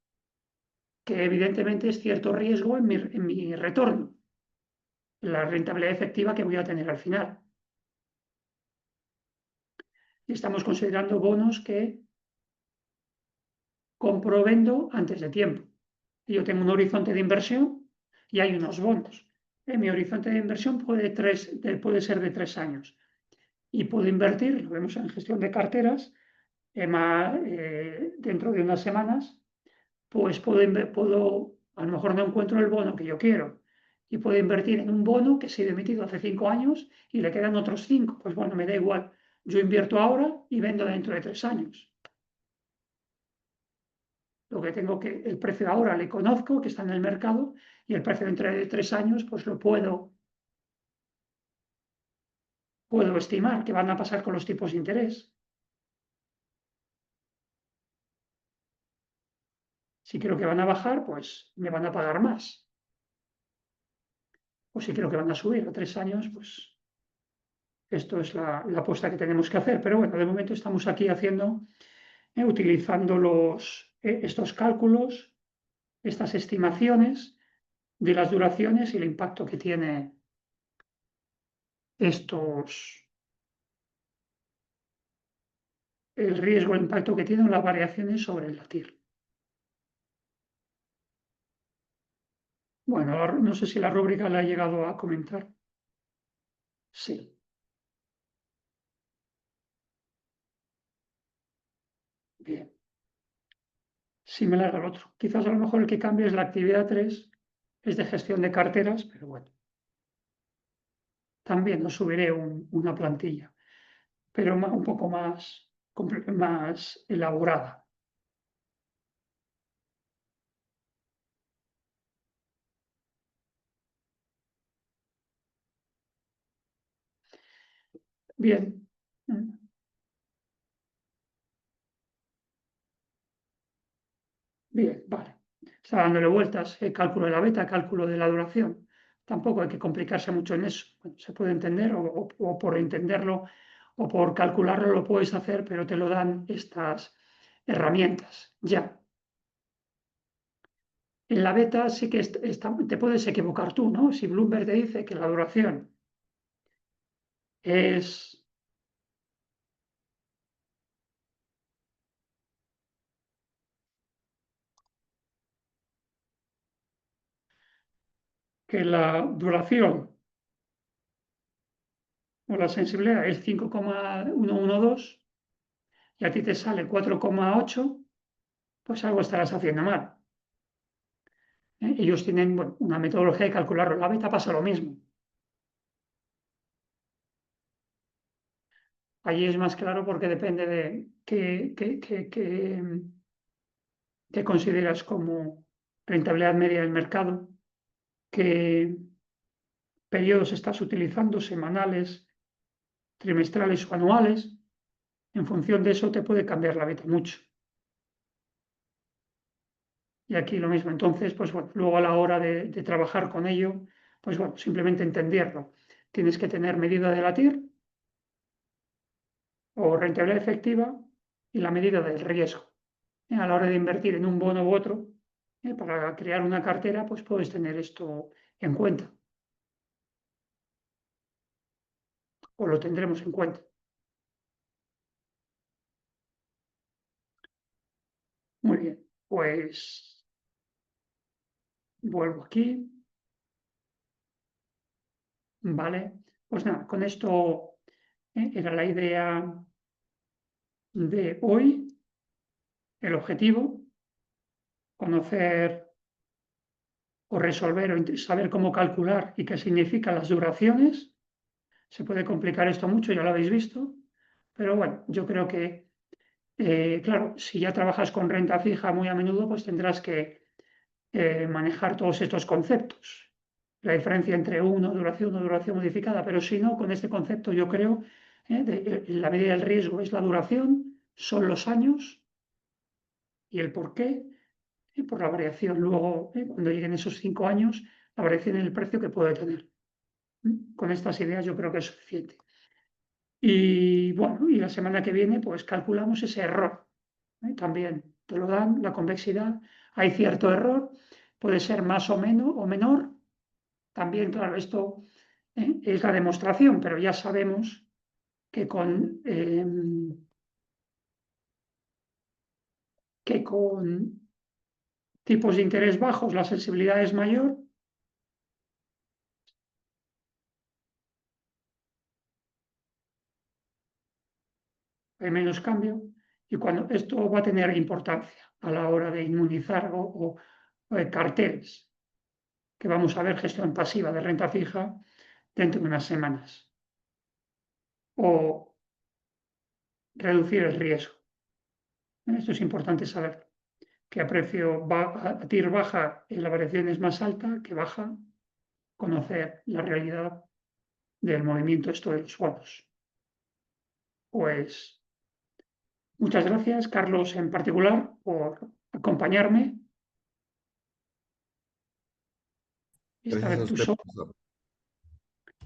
que evidentemente es cierto riesgo en mi retorno, la rentabilidad efectiva que voy a tener al final. Y estamos considerando bonos que compro o vendo antes de tiempo. Yo tengo un horizonte de inversión y hay unos bonos. Mi horizonte de inversión puede ser de 3 años y puedo invertir, lo vemos en gestión de carteras, dentro de unas semanas, pues a lo mejor no encuentro el bono que yo quiero y puedo invertir en un bono que ha sido emitido hace 5 años y le quedan otros 5. Pues bueno, me da igual. Yo invierto ahora y vendo dentro de 3 años. Lo que tengo el precio ahora le conozco, que está en el mercado, y el precio dentro de 3 años, pues lo puedo estimar que van a pasar con los tipos de interés. Si creo que van a bajar, pues me van a pagar más. O si creo que van a subir a 3 años, pues esto es la apuesta que tenemos que hacer. Pero bueno, de momento estamos aquí utilizando estos cálculos, estas estimaciones de las duraciones y el impacto que tiene el riesgo, el impacto que tienen las variaciones sobre el latir. Bueno, no sé si la rúbrica la he llegado a comentar. Sí, bien. Similar al otro. Quizás a lo mejor el que cambia es la actividad 3, es de gestión de carteras, pero bueno, también os subiré una plantilla, pero un poco más elaborada. Bien, bien, vale. Está dándole vueltas, cálculo de la beta, cálculo de la duración. Tampoco hay que complicarse mucho en eso. Bueno, se puede entender o por entenderlo o por calcularlo lo puedes hacer, pero te lo dan estas herramientas ya. En la beta sí que te puedes equivocar tú, ¿no? Si Bloomberg te dice que la duración es que la duración, o la sensibilidad es 5,112 y a ti te sale 4,8, pues algo estarás haciendo mal. Ellos tienen, bueno, una metodología de calcularlo. La beta pasa lo mismo. Allí es más claro porque depende de qué consideras como rentabilidad media del mercado, qué periodos estás utilizando, semanales, trimestrales o anuales. En función de eso te puede cambiar la beta mucho. Y aquí lo mismo. Entonces, pues bueno, luego a la hora de trabajar con ello, pues bueno, simplemente entenderlo. Tienes que tener medida de la TIR o rentabilidad efectiva y la medida del riesgo. A la hora de invertir en un bono u otro, para crear una cartera, pues puedes tener esto en cuenta o lo tendremos en cuenta. Muy bien, pues vuelvo aquí. Vale, pues nada, con esto era la idea de hoy, el objetivo, conocer o resolver o saber cómo calcular y qué significan las duraciones. Se puede complicar esto mucho, ya lo habéis visto, pero bueno, yo creo que, claro, si ya trabajas con renta fija muy a menudo, pues tendrás que manejar todos estos conceptos. La diferencia entre duración o duración modificada, pero si no, con este concepto yo creo, la medida del riesgo es la duración, son los años y el porqué, por la variación luego, cuando lleguen esos 5 años, la variación en el precio que puede tener. Con estas ideas yo creo que es suficiente. Y bueno, y la semana que viene pues calculamos ese error. También te lo dan, la convexidad. Hay cierto error, puede ser más o menos o menor. También, claro, esto es la demostración, pero ya sabemos que con tipos de interés bajos la sensibilidad es mayor. Hay menos cambio, y cuando esto va a tener importancia a la hora de inmunizar o carteles, que vamos a ver gestión pasiva de renta fija dentro de unas semanas, o reducir el riesgo. Esto es importante saber, que a precio a TIR baja la variación es más alta que baja, conocer la realidad del movimiento esto de los bonos. Pues muchas gracias, Carlos, en particular, por acompañarme. Esta Gracias a vez tú usted, solo. profesor.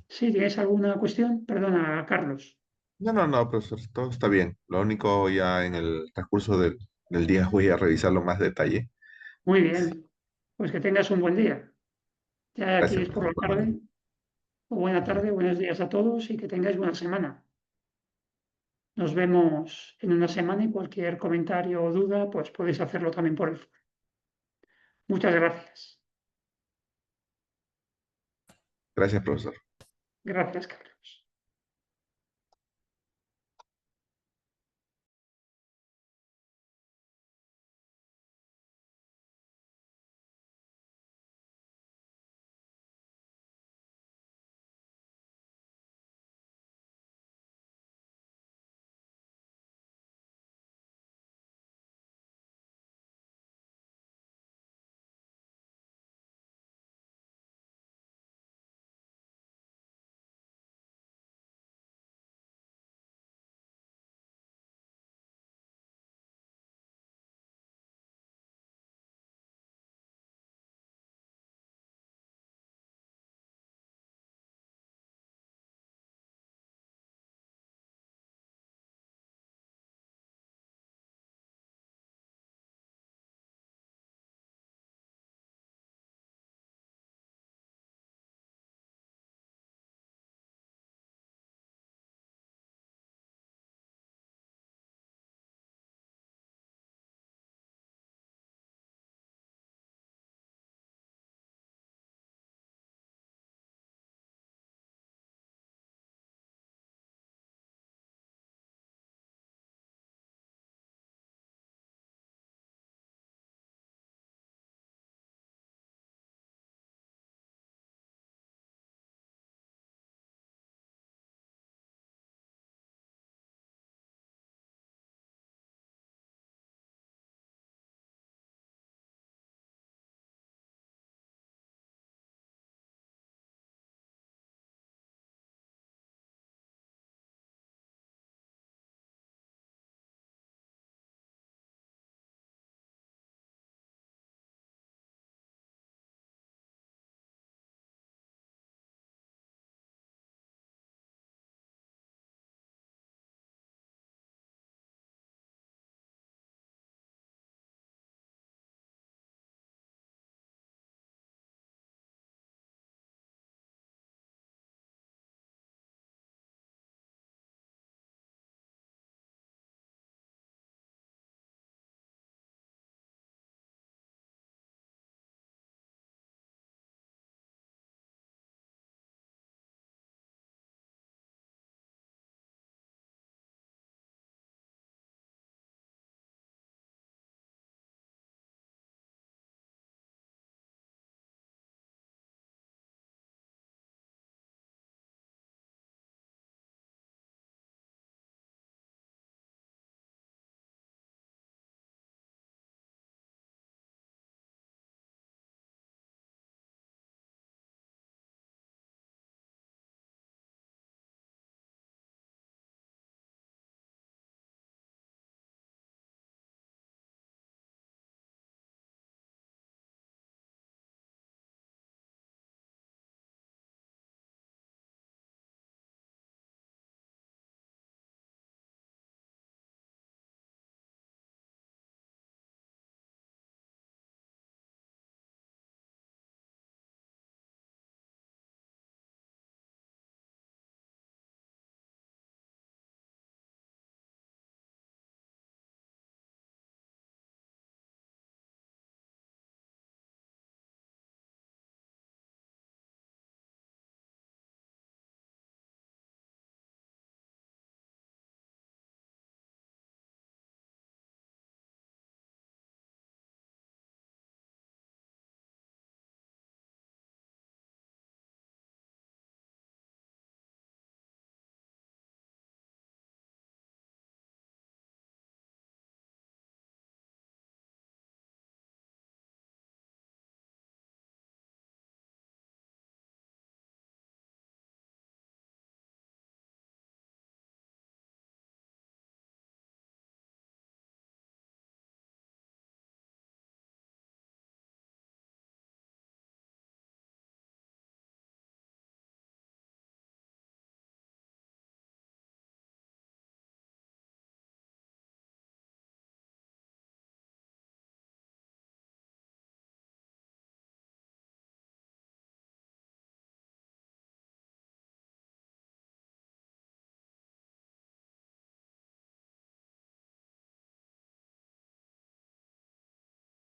Sí, ¿tienes alguna cuestión? Perdona, Carlos. No, no, no, profesor, todo está bien. Lo único ya en el transcurso del día voy a revisarlo más detalle. Muy Sí, bien. Pues que tengas un buen día. Ya aquí gracias, es por profesor, la tarde. igualmente. O buena Ujú. tarde, buenos días a todos y que tengáis buena semana. Nos vemos en una semana y cualquier comentario o duda, pues podéis hacerlo también por el foro. Muchas gracias. Gracias, profesor. Gracias, Carlos.